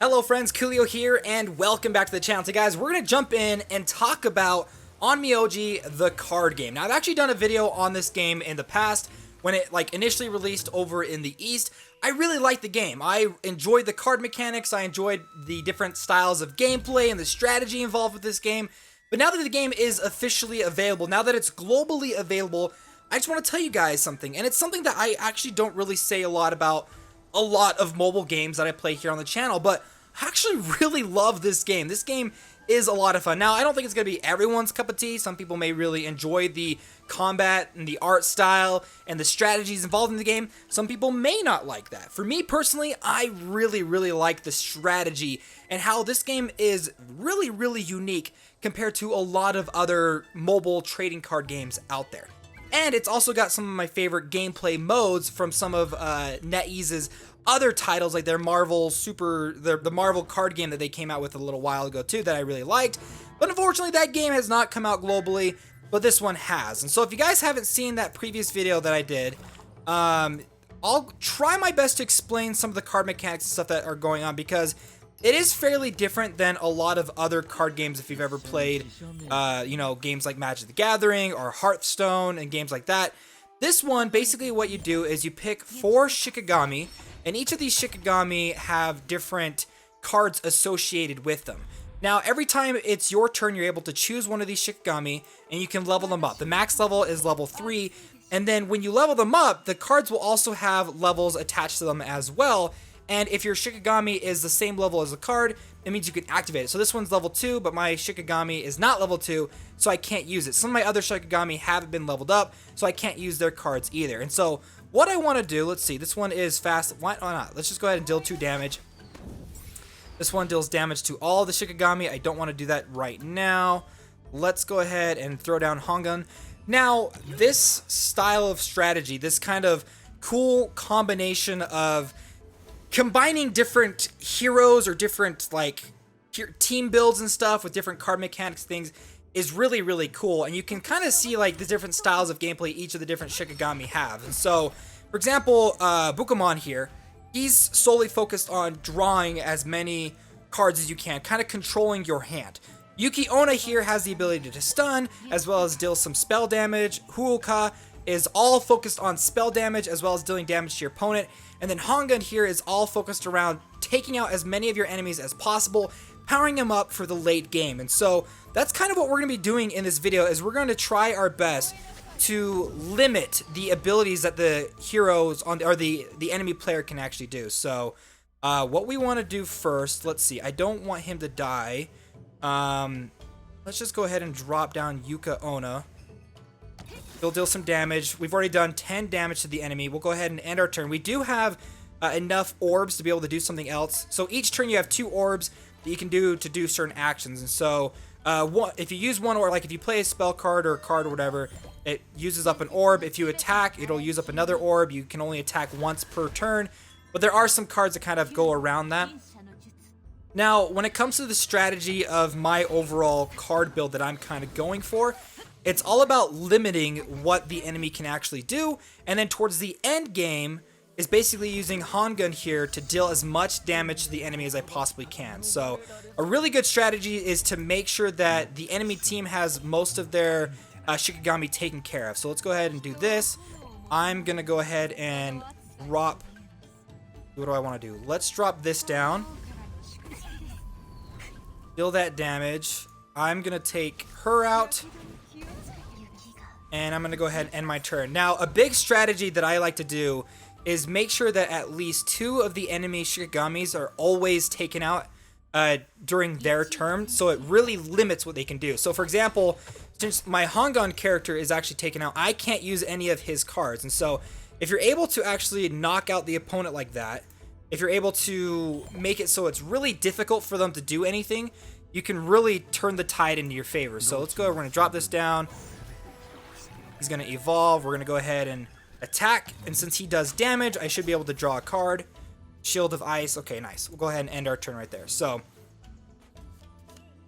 Hello friends, Koolio here, and welcome back to the channel. So guys, we're going to jump in and talk about ONMYOJI, the card game. Now, I've actually done a video on this game in the past when it initially released over in the East. I really liked the game. I enjoyed the card mechanics, I enjoyed the different styles of gameplay and the strategy involved with this game. But now that the game is officially available, now that it's globally available, I just want to tell you guys something. And it's something that I actually don't really say a lot about a lot of mobile games that I play here on the channel, but I actually really love this game. This game is a lot of fun. Now, I don't think it's going to be everyone's cup of tea. Some people may really enjoy the combat and the art style and the strategies involved in the game. Some people may not like that. For me personally, I really like the strategy and how this game is really unique compared to a lot of other mobile trading card games out there. And it's also got some of my favorite gameplay modes from some of NetEase's other titles, like their Marvel the Marvel card game that they came out with a little while ago too, that I really liked. But unfortunately, that game has not come out globally, but this one has. And so if you guys haven't seen that previous video that I did, I'll try my best to explain some of the card mechanics and stuff that are going on, because it is fairly different than a lot of other card games if you've ever played, you know, games like Magic the Gathering or Hearthstone and games like that. This one, basically what you do is you pick 4 Shikigami, and each of these Shikigami have different cards associated with them. Now, every time it's your turn, you're able to choose one of these Shikigami, and you can level them up. The max level is level 3, and then when you level them up, the cards will also have levels attached to them as well. And if your Shikigami is the same level as the card, it means you can activate it. So this one's level 2, but my Shikigami is not level 2, so I can't use it. Some of my other Shikigami haven't been leveled up, so I can't use their cards either. And so what I want to do, let's see, this one is fast. Why not? Let's just go ahead and deal 2 damage. This one deals damage to all the Shikigami. I don't want to do that right now. Let's go ahead and throw down Hongun. Now, this style of strategy, this kind of cool combination of combining different heroes or different team builds and stuff with different card mechanics things is really cool, and you can kind of see the different styles of gameplay each of the different Shikigami have. And so, for example, Bukamon here, he's solely focused on drawing as many cards as you can, kind of controlling your hand. Yuki Onna here has the ability to stun as well as deal some spell damage. Huoka is all focused on spell damage as well as dealing damage to your opponent. And then Hongun here is all focused around taking out as many of your enemies as possible, powering them up for the late game. And so that's kind of what we're going to be doing in this video, is we're going to try our best to limit the abilities that the heroes or the enemy player can actually do. So what we want to do first, let's see, I don't want him to die. Let's just go ahead and drop down Yuka Onna. He'll deal some damage. We've already done 10 damage to the enemy. We'll go ahead and end our turn. We do have enough orbs to be able to do something else. So each turn you have 2 orbs that you can do to do certain actions. And so if you use one orb, if you play a spell card or a card or whatever, it uses up an orb. If you attack, it'll use up another orb. You can only attack once per turn. But there are some cards that kind of go around that. Now, when it comes to the strategy of my overall card build that I'm kind of going for, it's all about limiting what the enemy can actually do, and then towards the end game is basically using Hongun here to deal as much damage to the enemy as I possibly can. So a really good strategy is to make sure that the enemy team has most of their Shikigami taken care of. So let's go ahead and do this. I'm going to go ahead and drop... What do I want to do? Let's drop this down. Deal that damage. I'm going to take her out. And I'm going to go ahead and end my turn. Now, a big strategy that I like to do is make sure that at least 2 of the enemy Shikigamis are always taken out during their turn, so it really limits what they can do. So, for example, since my Hongun character is actually taken out, I can't use any of his cards. And so, if you're able to actually knock out the opponent like that, if you're able to make it so it's really difficult for them to do anything, you can really turn the tide into your favor. So, let's go. We're going to drop this down. He's going to evolve. We're going to go ahead and attack. And since he does damage, I should be able to draw a card. Shield of Ice. Okay, nice. We'll go ahead and end our turn right there. So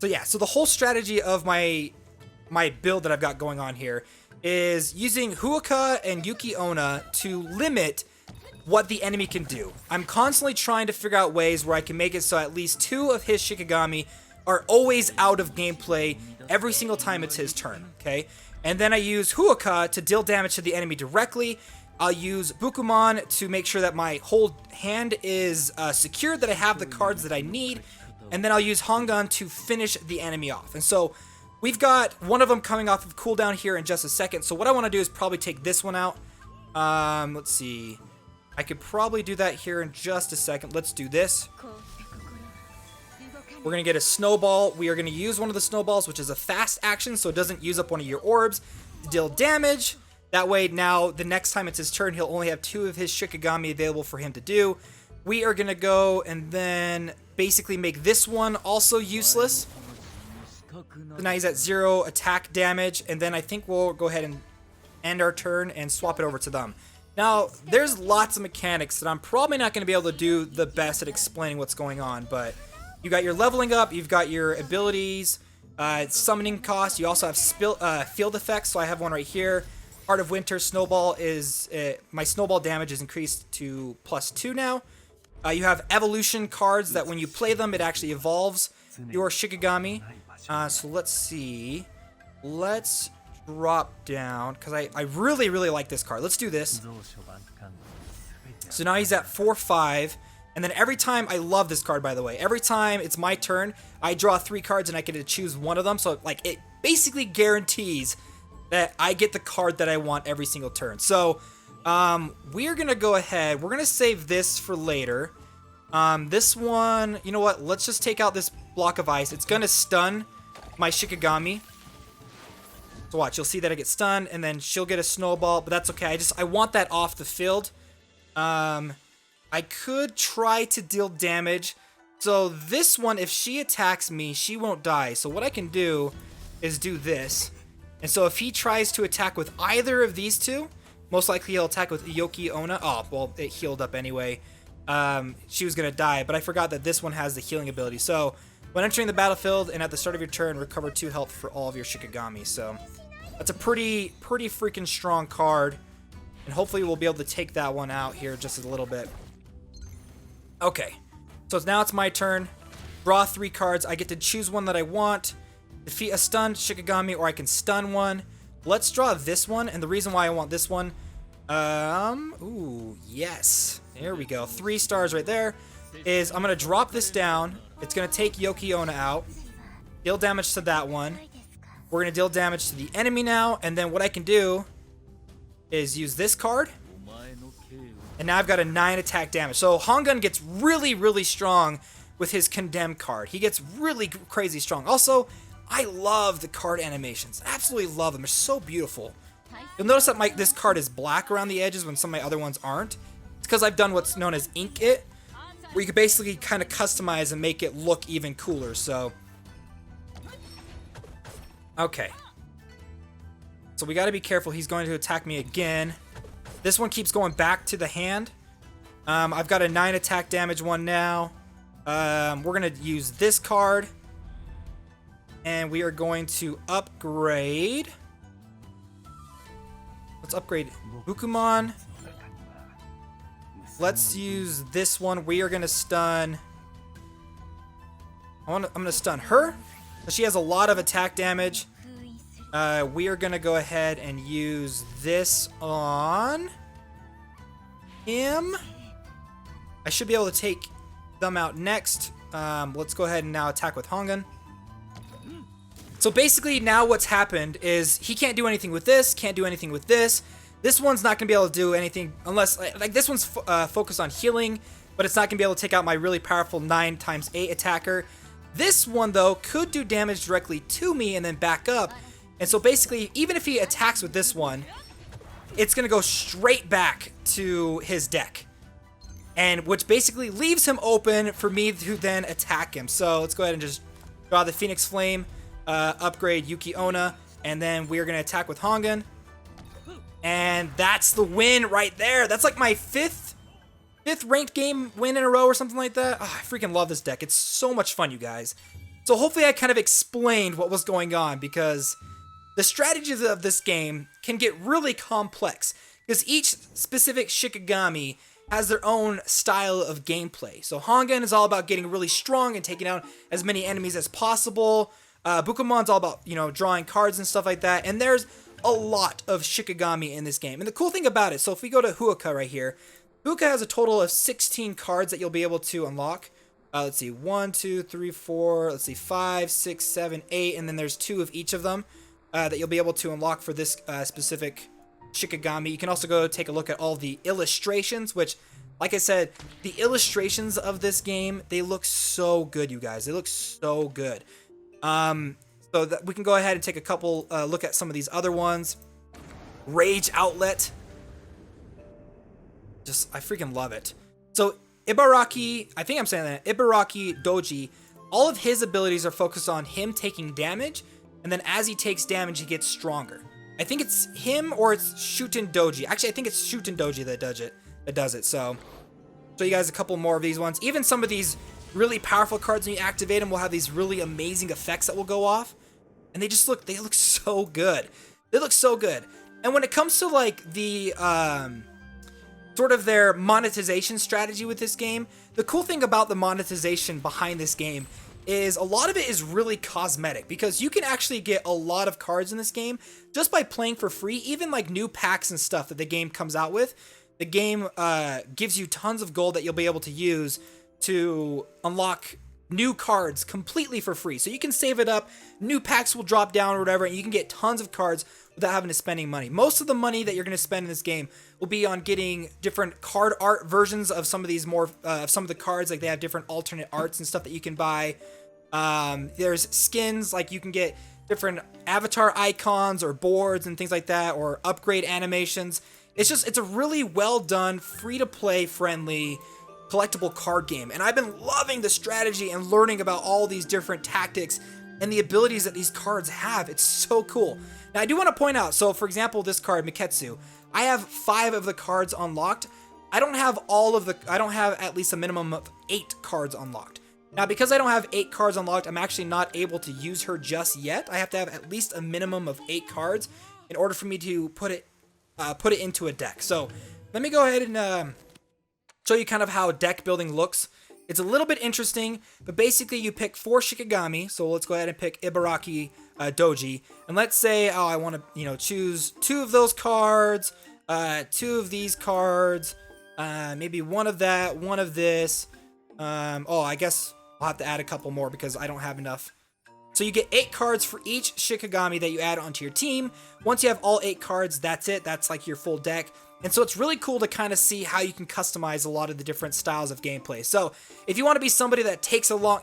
yeah. So the whole strategy of my build that I've got going on here is using Huoka and Yuki Onna to limit what the enemy can do. I'm constantly trying to figure out ways where I can make it so at least 2 of his Shikigami are always out of gameplay every single time it's his turn, okay? And then I use Huoka to deal damage to the enemy directly. I'll use Bukumon to make sure that my whole hand is secured, that I have the cards that I need. And then I'll use Hongun to finish the enemy off. And so we've got one of them coming off of cooldown here in just a second. So what I want to do is probably take this one out. Let's see. I could probably do that here in just a second. Let's do this. We're going to get a snowball. We are going to use one of the snowballs, which is a fast action, so it doesn't use up one of your orbs to deal damage. That way, now, the next time it's his turn, he'll only have 2 of his Shikigami available for him to do. We are going to go and then basically make this one also useless. So now he's at 0 attack damage, and then I think we'll go ahead and end our turn and swap it over to them. Now, there's lots of mechanics that I'm probably not going to be able to do the best at explaining what's going on, but you got your leveling up, you've got your abilities, summoning cost, you also have field effects, so I have one right here. Heart of Winter, Snowball is, my Snowball damage is increased to +2 now. You have evolution cards that when you play them, it actually evolves your Shikigami. So let's see. Let's drop down, because I really, really like this card. Let's do this. So now he's at 4-5. And then every time, I love this card, by the way. Every time it's my turn, I draw 3 cards and I get to choose one of them. So, like, it basically guarantees that I get the card that I want every single turn. So, we're going to go ahead. We're going to save this for later. This one, you know what? Let's just take out this block of ice. It's going to stun my Shikigami. So watch, you'll see that I get stunned, and then she'll get a snowball. But that's okay. I want that off the field. I could try to deal damage. So this one, if she attacks me, she won't die. So what I can do is do this. And so if he tries to attack with either of these 2, most likely he'll attack with Yoki Onna. Oh, well, it healed up anyway. She was going to die, but I forgot that this one has the healing ability. So when entering the battlefield and at the start of your turn, recover 2 health for all of your Shikigami. So that's a pretty freaking strong card. And hopefully we'll be able to take that one out here just a little bit. Okay, so now it's my turn. Draw 3 cards. I get to choose one that I want. Defeat a stunned Shikigami, or I can stun one. Let's draw this one, and the reason why I want this one, ooh, yes. There we go. 3 stars right there. Is I'm going to drop this down. It's going to take Yoki Onna out. Deal damage to that one. We're going to deal damage to the enemy now, and then what I can do is use this card. And now I've got a 9 attack damage. So Hongun gets really, really strong with his Condemn card. He gets really crazy strong. Also, I love the card animations. Absolutely love them. They're so beautiful. You'll notice that this card is black around the edges when some of my other ones aren't. It's because I've done what's known as Ink It, where you can basically kind of customize and make it look even cooler. So, okay. So we got to be careful. He's going to attack me again. This one keeps going back to the hand. I've got a 9 attack damage one now. We're going to use this card. And we are going to upgrade. Let's upgrade Bukumon. Let's use this one. We are going to stun. I'm going to stun her. She has a lot of attack damage. We are going to go ahead and use this on him. I should be able to take them out next. Let's go ahead and now attack with Hongun. So basically now what's happened is he can't do anything with this, can't do anything with this. This one's not going to be able to do anything unless, like this one's focused on healing, but it's not going to be able to take out my really powerful 9x8 attacker. This one, though, could do damage directly to me and then back up. And so basically, even if he attacks with this one, it's going to go straight back to his deck. And which basically leaves him open for me to then attack him. So let's go ahead and just draw the Phoenix Flame, upgrade Yuki Onna, and then we're going to attack with Hongun. And that's the win right there. That's like my fifth ranked game win in a row or something like that. Oh, I freaking love this deck. It's so much fun, you guys. So hopefully I kind of explained what was going on, because the strategies of this game can get really complex, because each specific Shikigami has their own style of gameplay. So Hongun is all about getting really strong and taking out as many enemies as possible. Bukumon's all about, you know, drawing cards and stuff like that. And there's a lot of Shikigami in this game. And the cool thing about it, so if we go to Huoka right here, Huoka has a total of 16 cards that you'll be able to unlock. Let's see, 1, 2, 3, 4, let's see, 5, 6, 7, 8, and then there's 2 of each of them that you'll be able to unlock for this specific Shikigami. You can also go take a look at all the illustrations, which, like I said, the illustrations of this game, they look so good, you guys. They look so good. So that we can go ahead and take a couple look at some of these other ones. Rage Outlet. I freaking love it. So Ibaraki, I think I'm saying that, Ibaraki Doji, all of his abilities are focused on him taking damage, and then as he takes damage, he gets stronger. I think it's him or it's Shuten Doji. Actually, I think it's Shuten Doji that does it. So show you guys a couple more of these ones. Even some of these really powerful cards, when you activate them, will have these really amazing effects that will go off. And they look so good. They look so good. And when it comes to like the sort of their monetization strategy with this game, the cool thing about the monetization behind this game is a lot of it is really cosmetic, because you can actually get a lot of cards in this game just by playing for free. Even like new packs and stuff that the game comes out with, the game gives you tons of gold that you'll be able to use to unlock new cards completely for free. So you can save it up, new packs will drop down or whatever, and you can get tons of cards without having to spend any money. Most of the money that you're going to spend in this game will be on getting different card art versions of some of these some of the cards. Like they have different alternate arts and stuff that you can buy. There's skins, like you can get different avatar icons or boards and things like that, or upgrade animations. It's a really well done, free to play friendly collectible card game, and I've been loving the strategy and learning about all these different tactics and the abilities that these cards have. It's so cool. Now I do want to point out, so for example, this card Miketsu, I have 5 of the cards unlocked. I don't have at least a minimum of 8 cards unlocked. Now because I don't have 8 cards unlocked, I'm actually not able to use her just yet. I have to have at least a minimum of 8 cards in order for me to put it into a deck. So let me go ahead and show you kind of how deck building looks. It's a little bit interesting, but basically you pick 4 Shikigami. So let's go ahead and pick Ibaraki Doji, and let's say, oh, I want to, choose 2 of those cards, 2 of these cards, maybe 1 of that, 1 of this. I guess I'll have to add a couple more because I don't have enough. So you get 8 cards for each Shikigami that you add onto your team. Once you have all 8 cards, that's it. That's like your full deck. And so it's really cool to kind of see how you can customize a lot of the different styles of gameplay. So if you want to be somebody that takes a long,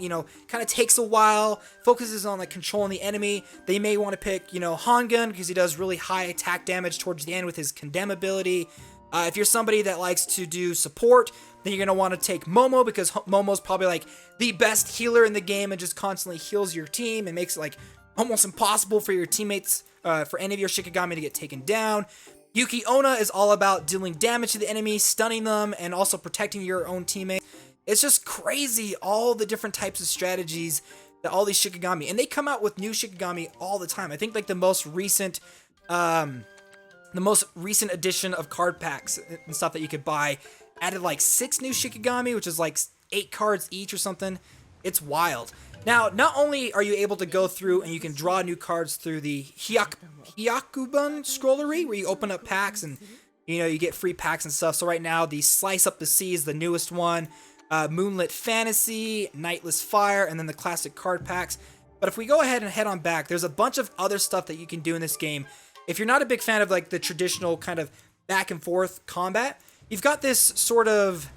kind of takes a while, focuses on like controlling the enemy, they may want to pick, Hongun, because he does really high attack damage towards the end with his condemn ability. If you're somebody that likes to do support, then you're going to want to take Momo, because Momo's probably like the best healer in the game and just constantly heals your team and makes it like almost impossible for your teammates, for any of your Shikigami to get taken down. Yuki Onna is all about dealing damage to the enemy, stunning them, and also protecting your own teammates. It's just crazy, all the different types of strategies that all these Shikigami, and they come out with new Shikigami all the time. I think like the most recent edition of card packs and stuff that you could buy added like 6 new Shikigami, which is like 8 cards each or something. It's wild. Now, not only are you able to go through and you can draw new cards through the Hyakuban Scrollery, where you open up packs and, you get free packs and stuff. So right now, the Slice Up the Sea is the newest one, Moonlit Fantasy, Nightless Fire, and then the classic card packs. But if we go ahead and head on back, there's a bunch of other stuff that you can do in this game. If you're not a big fan of like the traditional kind of back and forth combat, you've got this sort of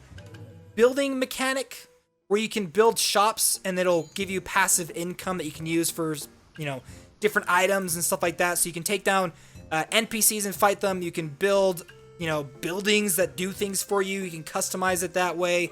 building mechanic where you can build shops and it'll give you passive income that you can use for, different items and stuff like that. So you can take down NPCs and fight them. You can build, buildings that do things for you. You can customize it that way.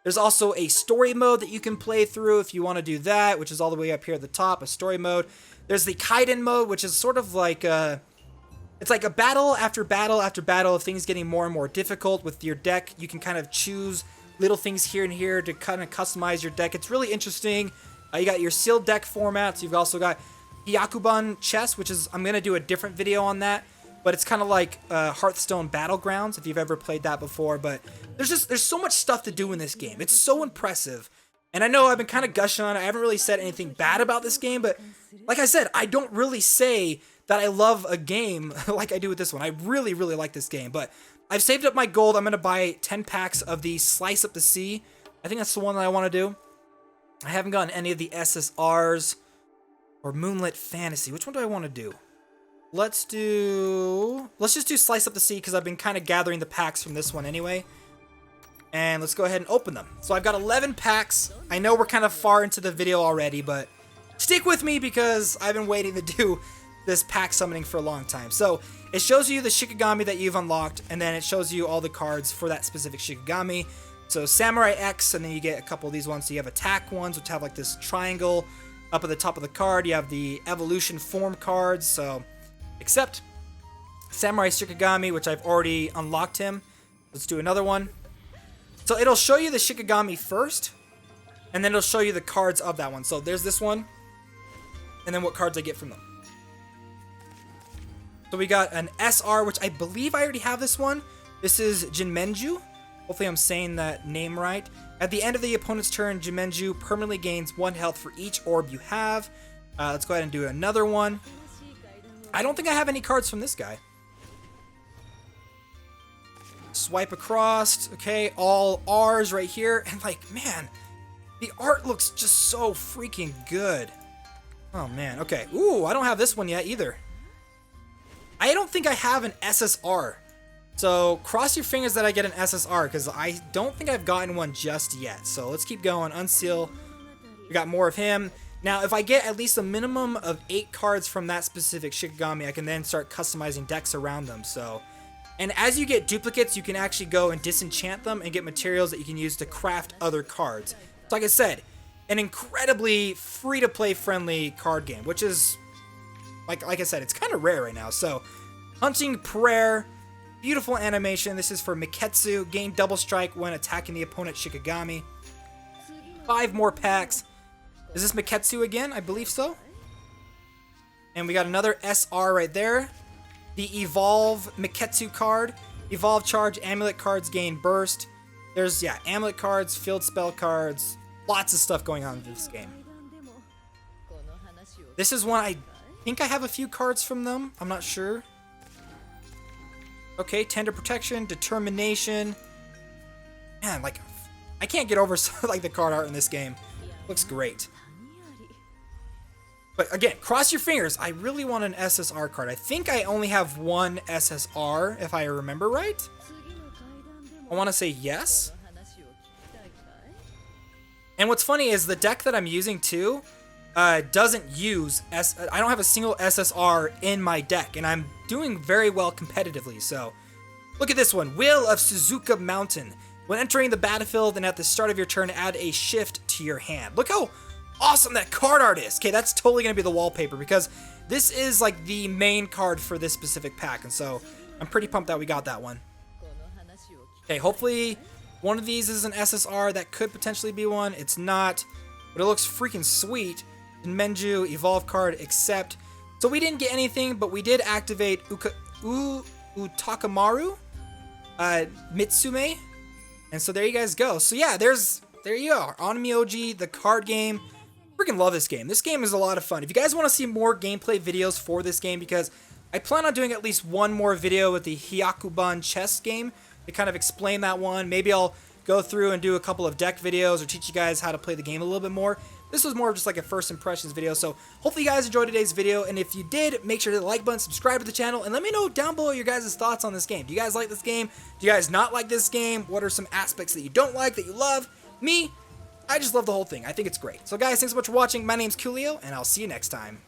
There's also a story mode that you can play through if you want to do that, which is all the way up here at the top, a story mode. There's the Kaiden mode, which is sort of like it's like a battle after battle after battle of things getting more and more difficult with your deck. You can kind of choose little things here and here to kind of customize your deck. It's really interesting. You got your sealed deck formats. You've also got Hyakuban chess, which is, I'm going to do a different video on that. but it's kind of like Hearthstone Battlegrounds, if you've ever played that before. But there's so much stuff to do in this game. It's so impressive. And I know I've been kind of gushing on it. I haven't really said anything bad about this game, but like I said, I don't really say that I love a game like I do with this one. I really, really like this game, but I've saved up my gold. I'm going to buy 10 packs of the Slice Up the Sea. I think that's the one that I want to do. I haven't gotten any of the SSRs or Moonlit Fantasy. Which one do I want to do? Let's just do Slice Up the Sea because I've been kind of gathering the packs from this one anyway. And let's go ahead and open them. So I've got 11 packs. I know we're kind of far into the video already, but stick with me because I've been waiting to do this pack summoning for a long time. So it shows you the Shikigami that you've unlocked, and then it shows you all the cards for that specific Shikigami. So Samurai X, and then you get a couple of these ones. So you have attack ones, which have like this triangle up at the top of the card. You have the evolution form cards. So except Samurai Shikigami, which I've already unlocked him. Let's do another one. So it'll show you the Shikigami first, and then it'll show you the cards of that one. So there's this one, and then what cards I get from them. So we got an SR, which I believe I already have this one. This is Jinmenju. Hopefully I'm saying that name right. At the end of the opponent's turn, Jinmenju permanently gains 1 health for each orb you have. Let's go ahead and do another one. I don't think I have any cards from this guy. Swipe across. Okay, all R's right here. And like, man, the art looks just so freaking good. Oh man, okay. Ooh, I don't have this one yet either. I don't think I have an SSR. So cross your fingers that I get an SSR because I don't think I've gotten one just yet. So let's keep going. Unseal. We got more of him. Now, if I get at least a minimum of 8 cards from that specific Shikigami, I can then start customizing decks around them. So, and as you get duplicates, you can actually go and disenchant them and get materials that you can use to craft other cards. So like I said, an incredibly free-to-play friendly card game, which is, like I said, it's kind of rare right now. So, Hunting Prayer, beautiful animation. This is for Miketsu. Gain double strike when attacking the opponent Shikigami. 5 more packs. Is this Miketsu again? I believe so. And we got another SR right there. The Evolve Miketsu card. Evolve charge, amulet cards gain burst. There's, yeah, amulet cards, field spell cards. Lots of stuff going on in this game. This is one I think I have a few cards from them. I'm not sure. Okay, Tender Protection, Determination. Man, like, I can't get over like the card art in this game. Looks great. But again, cross your fingers. I really want an SSR card. I think I only have one SSR, if I remember right. I want to say yes. And what's funny is the deck that I'm using too doesn't use I don't have a single SSR in my deck, and I'm doing very well competitively. So look at this one, Will of Suzuka Mountain. When entering the battlefield and at the start of your turn, add a shift to your hand. Look how awesome that card art is. Okay, that's totally gonna be the wallpaper because this is like the main card for this specific pack, and so I'm pretty pumped that we got that one. Okay, hopefully one of these is an SSR. That could potentially be one. It's not, but it looks freaking sweet. Menju, Evolve card, accept. So we didn't get anything, but we did activate Utakamaru, Mitsume. And so there you guys go. So yeah, there you are. ONMYOJI, the card game. Freaking love this game. This game is a lot of fun. If you guys want to see more gameplay videos for this game, because I plan on doing at least one more video with the Hyakuban chess game to kind of explain that one. Maybe I'll go through and do a couple of deck videos or teach you guys how to play the game a little bit more. This was more of just like a first impressions video, so hopefully you guys enjoyed today's video, and if you did, make sure to hit the like button, subscribe to the channel, and let me know down below your guys' thoughts on this game. Do you guys like this game? Do you guys not like this game? What are some aspects that you don't like, that you love? Me, I just love the whole thing. I think it's great. So guys, thanks so much for watching. My name's Koolio, and I'll see you next time.